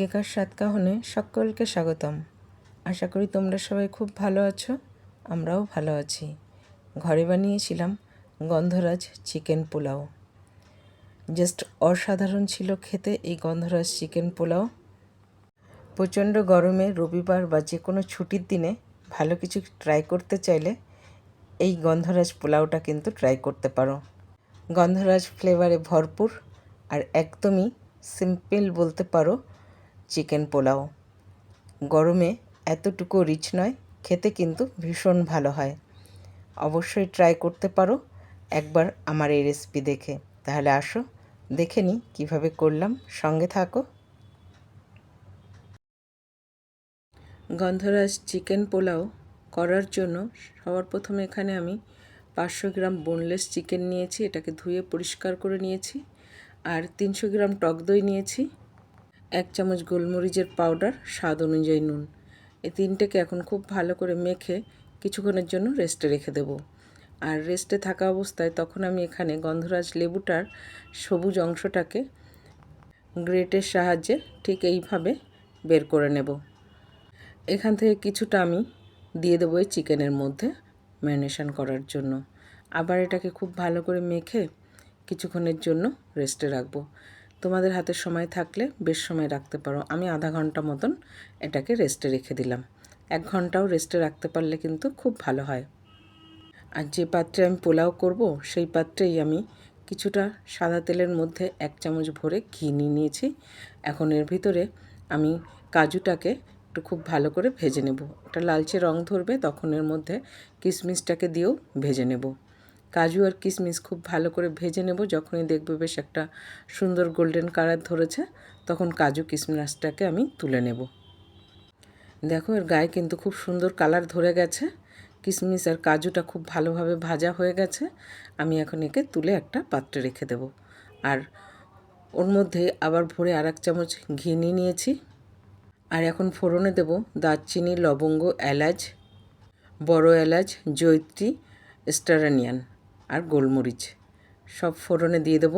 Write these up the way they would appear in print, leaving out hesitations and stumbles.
কেকার স্বাদ কাহনে সকলকে স্বাগতম। আশা করি তোমরা সবাই খুব ভালো আছো, আমরাও ভালো আছি। ঘরে বানিয়েছিলাম গন্ধরাজ চিকেন পোলাও। জাস্ট অসাধারণ ছিল খেতে এই গন্ধরাজ চিকেন পোলাও। প্রচণ্ড গরমে রবিবার বা যে কোনো ছুটির দিনে ভালো কিছু ট্রাই করতে চাইলে এই গন্ধরাজ পোলাওটা কিন্তু ট্রাই করতে পারো। গন্ধরাজ ফ্লেভারে ভরপুর আর একদমই সিম্পল বলতে পারো চিকেন পোলাও। গরমে এতটুকু রিচ নয়, খেতে কিন্তু ভীষণ ভালো হয়। অবশ্যই ট্রাই করতে পারো একবার আমার এই রেসিপি দেখে। তাহলে আসো দেখে নিই কীভাবে করলাম, সঙ্গে থাকো। গন্ধরাজ চিকেন পোলাও করার জন্য সবার প্রথমে এখানে আমি 500 গ্রাম বোনলেস চিকেন নিয়েছি, এটাকে ধুয়ে পরিষ্কার করে নিয়েছি। আর 300 গ্রাম টক দই নিয়েছি, 1 চামচ গোলমরিচের পাউডার, স্বাদ অনুযায়ী নুন। এই তিনটেকে এখন খুব ভালো করে মেখে কিছুক্ষণের জন্য রেস্টে রেখে দেব। আর রেস্টে থাকা অবস্থায় তখন আমি এখানে গন্ধরাজ লেবুটার সবুজ অংশটাকে গ্রেটের সাহায্যে ঠিক এইভাবে বের করে নেব। এখান থেকে কিছুটা আমি দিয়ে দেবো এই চিকেনের মধ্যে ম্যারিনেশন করার জন্য। আবার এটাকে খুব ভালো করে মেখে কিছুক্ষণের জন্য রেস্টে রাখবো। তোমাদের হাতে সময় থাকলে বেশ সময় রাখতে পারো। আমি আধা ঘন্টা মতন এটাকে রেস্টে রেখে দিলাম। 1 ঘন্টাও রেস্টে রাখতে পারলে কিন্তু খুব ভালো হয়। আর যে পাত্রে আমি পোলাও করব সেই পাত্রেই আমি কিছুটা সাদা তেলের মধ্যে 1 চামচ ভরে ঘি নিয়ে নিয়েছি। এখন এর ভিতরে আমি কাজুটাকে একটু খুব ভালো করে ভেজে নেব। এটা লালচে রং ধরবে, তখন এর মধ্যে কিশমিশটাকে দিয়েও ভেজে নেব। কাজু আর কিশমিশ খুব ভালো করে ভেজে নেব। যখনই দেখবে বেশ একটা সুন্দর গোল্ডেন কালার ধরেছে, তখন কাজু কিশমিশটাকে আমি তুলে নেব। দেখো এর গায়ে কিন্তু খুব সুন্দর কালার ধরে গেছে। কিশমিশ আর কাজুটা খুব ভালোভাবে ভাজা হয়ে গেছে। আমি এখন একে তুলে একটা পাত্রে রেখে দেব। আর ওর মধ্যে আবার ভরে আর 1 চামচ ঘি নিয়ে নিয়েছি। আর এখন ফোড়নে দেব দারচিনি, লবঙ্গ, এলাচ, বড় এলাচ, জয়িত্রী, স্টার অনিয়ন আর গোলমরিচ সব ফোড়নে দিয়ে দেব।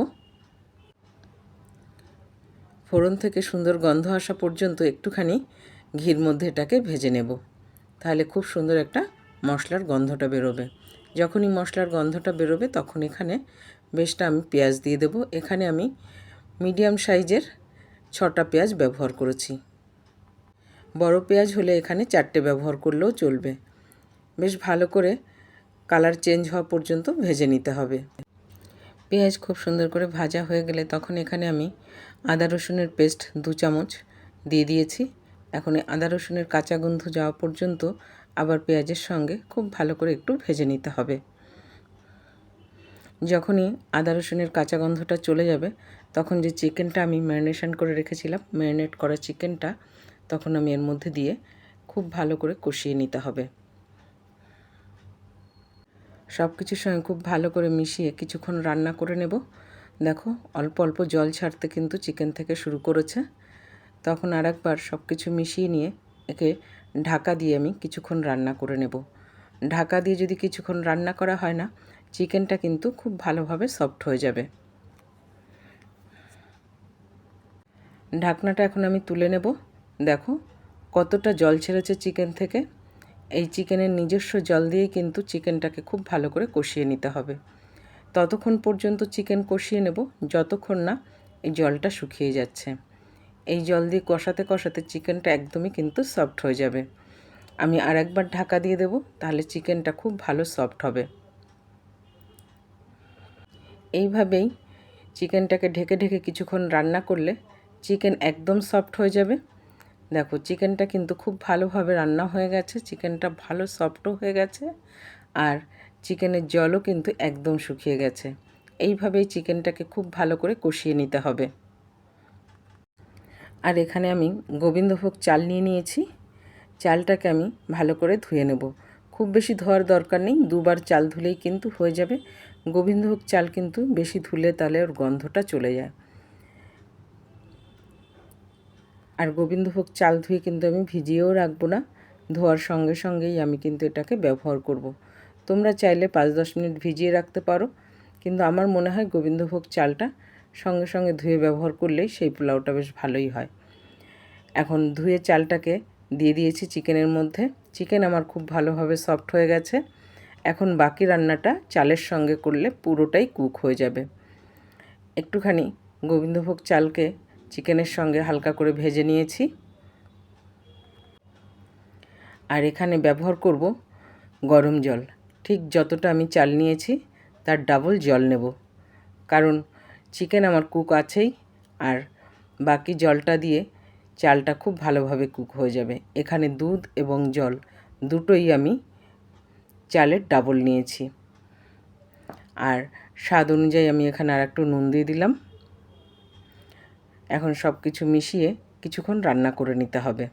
ফোড়ন থেকে সুন্দর গন্ধ আসা পর্যন্ত একটুখানি ঘির মধ্যে এটাকে ভেজে নেব। তাহলে খুব সুন্দর একটা মশলার গন্ধটা বেরোবে। যখনই মশলার গন্ধটা বেরোবে তখন এখানে বেশটা আমি পেঁয়াজ দিয়ে দেব। এখানে আমি মিডিয়াম সাইজের 6টা পেঁয়াজ ব্যবহার করেছি। বড় পেঁয়াজ হলে এখানে 4টে ব্যবহার করলেও চলবে। বেশ ভালো করে কালার চেঞ্জ হওয়া পর্যন্ত ভেজে নিতে হবে। পেঁয়াজ খুব সুন্দর করে ভাজা হয়ে গেলে তখন এখানে আমি আদা রসুনের পেস্ট 2 চামচ দিয়ে দিয়েছি। এখন আদা রসুনের কাঁচা গন্ধ যাওয়া পর্যন্ত আবার পেঁয়াজের সঙ্গে খুব ভালো করে একটু ভেজে নিতে হবে। যখনই আদা রসুনের কাঁচা গন্ধটা চলে যাবে তখন যে চিকেনটা আমি ম্যারিনেশন করে রেখেছিলাম, ম্যারিনেট করা চিকেনটা তখন আমি এর মধ্যে দিয়ে খুব ভালো করে কষিয়ে নিতে হবে। সব কিছুর সঙ্গে খুব ভালো করে মিশিয়ে কিছুক্ষণ রান্না করে নেব। দেখো অল্প অল্প জল ছাড়তে কিন্তু চিকেন থেকে শুরু করেছে। তখন আরেকবার সব কিছু মিশিয়ে নিয়ে একে ঢাকা দিয়ে আমি কিছুক্ষণ রান্না করে নেব। ঢাকা দিয়ে যদি কিছুক্ষণ রান্না করা হয় না, চিকেনটা কিন্তু খুব ভালোভাবে সফট হয়ে যাবে। ঢাকনাটা এখন আমি তুলে নেব। দেখো কতটা জল ছেড়েছে চিকেন থেকে। এই চিকেনের নিজস্ব জল দিয়েই কিন্তু চিকেনটাকে খুব ভালো করে কষিয়ে নিতে হবে। ততক্ষণ পর্যন্ত চিকেন কষিয়ে নেব যতক্ষণ না এই জলটা শুকিয়ে যাচ্ছে। এই জল দিয়ে কষাতে কষাতে চিকেনটা একদমই কিন্তু সফট হয়ে যাবে। আমি আরেকবার ঢাকা দিয়ে দেব, তাহলে চিকেনটা খুব ভালো সফট হবে। এইভাবেই চিকেনটাকে ঢেকে ঢেকে কিছুক্ষণ রান্না করলে চিকেন একদম সফট হয়ে যাবে। দেখো চিকেনটা কিন্তু খুব ভালোভাবে রান্না হয়ে গেছে, চিকেনটা ভালো সফটও হয়ে গেছে আর চিকেনের জলও কিন্তু একদম শুকিয়ে গেছে। এইভাবেই চিকেনটাকে খুব ভালো করে কষিয়ে নিতে হবে। আর এখানে আমি গোবিন্দভোগ চাল নিয়ে নিয়েছি। চালটাকে আমি ভালো করে ধুয়ে নেব। খুব বেশি ধোয়ার দরকার নেই, 2বার চাল ধুলেই কিন্তু হয়ে যাবে। গোবিন্দভোগ চাল কিন্তু বেশি ধুলে তাহলে ওর গন্ধটা চলে যায়। আর গোবিন্দভোগ চাল ধুয়ে কিন্তু আমি ভিজিয়েও রাখবো না, ধোয়ার সঙ্গে সঙ্গেই আমি কিন্তু এটাকে ব্যবহার করব। তোমরা চাইলে 5-10 মিনিট ভিজিয়ে রাখতে পারো, কিন্তু আমার মনে হয় গোবিন্দভোগ চালটা সঙ্গে সঙ্গে ধুয়ে ব্যবহার করলেই সেই পোলাওটা বেশ ভালোই হয়। এখন ধুয়ে চালটাকে দিয়ে দিয়েছি চিকেনের মধ্যে। চিকেন আমার খুব ভালোভাবে সফট হয়ে গেছে। এখন বাকি রান্নাটা চালের সঙ্গে করলে পুরোটাই কুক হয়ে যাবে। একটুখানি গোবিন্দভোগ চালকে চিকেনের সঙ্গে হালকা করে ভেজে নিয়েছি। আর এখানে ব্যবহার করব গরম জল। ঠিক যতটা আমি চাল নিয়েছি তার ডাবল জল নেব, কারণ চিকেন আমার কুক আছেই। আর বাকি জলটা দিয়ে চালটা খুব ভালোভাবে কুক হয়ে যাবে। এখানে দুধ এবং জল দুটোই আমি চালের ডাবল নিয়েছি। আর স্বাদ অনুযায়ী আমি এখানে আর একটু নুন দিয়ে দিলাম। এখন সব কিছু মিশিয়ে কিছুক্ষণ রান্না করে নিতে হবে।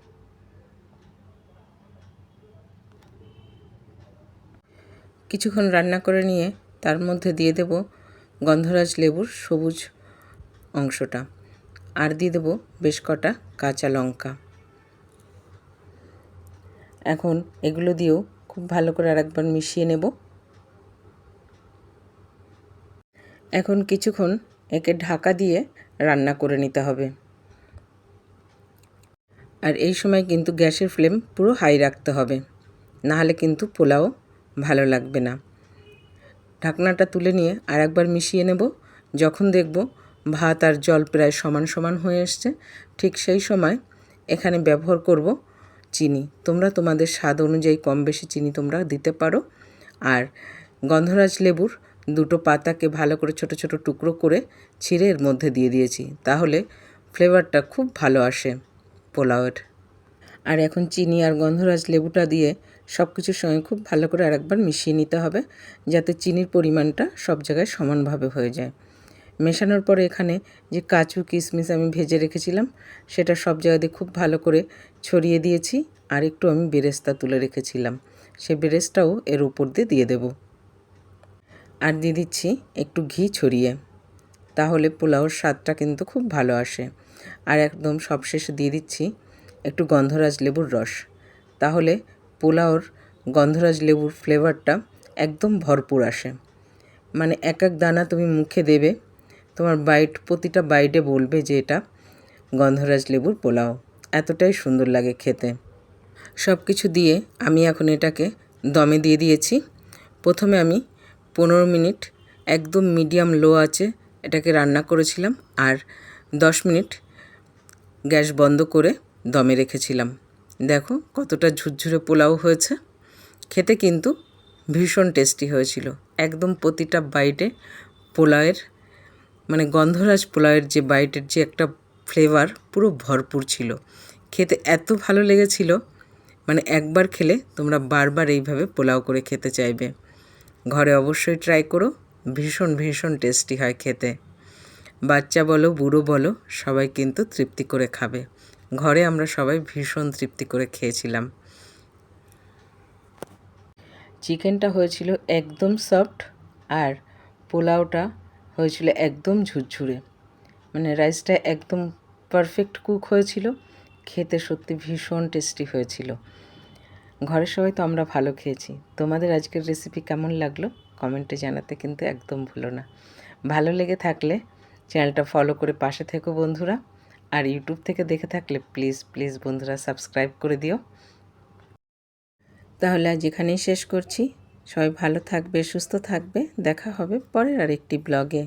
কিছুক্ষণ রান্না করে নিয়ে তার মধ্যে দিয়ে দেব গন্ধরাজ লেবুর সবুজ অংশটা, আর দিয়ে দেব বেশ কটা কাঁচা লঙ্কা। এখন এগুলো দিয়েও খুব ভালো করে আরেকবার মিশিয়ে নেব। এখন কিছুক্ষণ একে ঢাকা দিয়ে রান্না করে নিতে হবে। আর এই সময় কিন্তু গ্যাসের ফ্লেম পুরো হাই রাখতে হবে, নাহলে কিন্তু পোলাও ভালো লাগবে না। ঢাকনাটা তুলে নিয়ে আরেকবার মিশিয়ে নেব। যখন দেখব ভাত আর জল প্রায় সমান সমান হয়ে এসছে, ঠিক সেই সময় এখানে ব্যবহার করব চিনি। তোমরা তোমাদের স্বাদ অনুযায়ী কম বেশি চিনি তোমরা দিতে পারো। আর গন্ধরাজ লেবুর দুটো পাতাকে ভালো করে ছোট ছোট টুকরো করে ছিঁড়ে এর মধ্যে দিয়ে দিয়েছি, তাহলে ফ্লেভারটা খুব ভালো আসে পোলাওয়ের। আর এখন চিনি আর গন্ধরাজ লেবুটা দিয়ে সব কিছুর সঙ্গে খুব ভালো করে আরেকবার মিশিয়ে নিতে হবে, যাতে চিনির পরিমাণটা সব জায়গায় সমানভাবে হয়ে যায়। মেশানোর পরে এখানে যে কাজু কিশমিশ আমি ভেজে রেখেছিলাম সেটা সব জায়গাতে খুব ভালো করে ছড়িয়ে দিয়েছি। আর একটু আমি বেরেস্তা তুলে রেখেছিলাম, সেই বেরেস্তাও এর উপর দিয়ে দেব। আর দিয়ে দিচ্ছি একটু ঘি ছড়িয়ে, তাহলে পোলাওর স্বাদটা কিন্তু খুব ভালো আসে। আর একদম সবশেষে দিয়ে দিচ্ছি একটু গন্ধরাজ লেবুর রস, তাহলে পোলাওর গন্ধরাজ লেবুর ফ্লেভারটা একদম ভরপুর আসে। মানে এক এক দানা তুমি মুখে দেবে, তোমার প্রতিটা বাইটে বলবে যে এটা গন্ধরাজ লেবুর পোলাও। এতটাই সুন্দর লাগে খেতে। সব কিছু দিয়ে আমি এখন এটাকে দমে দিয়ে দিয়েছি। প্রথমে আমি 15 মিনিট একদম মিডিয়াম লো আঁচে এটাকে রান্না করেছিলাম, আর 10 মিনিট গ্যাস বন্ধ করে দমে রেখেছিলাম। দেখো কতটা ঝুরঝুরে পোলাও হয়েছে। খেতে কিন্তু ভীষণ টেস্টি হয়েছিল। একদম প্রতিটা বাইটে পোলাওয়ের মানে গন্ধরাজ পোলাওয়ের যে বাইটের যে একটা ফ্লেভার পুরো ভরপুর ছিল। খেতে এত ভালো লেগেছিল, মানে একবার খেলে তোমরা বারবার এইভাবে পোলাও করে খেতে চাইবে। ঘরে অবশ্যই ট্রাই করো, ভীষণ ভীষণ টেস্টি হয় খেতে। বাচ্চা বলো বুড়ো বলো সবাই কিন্তু তৃপ্তি করে খাবে। ঘরে আমরা সবাই ভীষণ তৃপ্তি করে খেয়েছিলাম। চিকেনটা হয়েছিল একদম সফট, আর পোলাওটা হয়েছিল একদম ঝুরঝুরে। মানে রাইসটা একদম পারফেক্ট কুক হয়েছিল। খেতে সত্যি ভীষণ টেস্টি হয়েছিল। ঘরের সবাই তো আমরা ভালো খেয়েছি। তোমাদের আজকের রেসিপি কেমন লাগলো কমেন্টে জানাতে কিন্তু একদম ভুলো না। ভালো লেগে থাকলে চ্যানেলটা ফলো করে পাশে থেকো বন্ধুরা। আর ইউটিউব থেকে দেখে থাকলে প্লিজ প্লিজ বন্ধুরা সাবস্ক্রাইব করে দিও। তাহলে আজ এখানেই শেষ করছি। সবাই ভালো থাকবে, সুস্থ থাকবে। দেখা হবে পরের আরেকটি ব্লগে।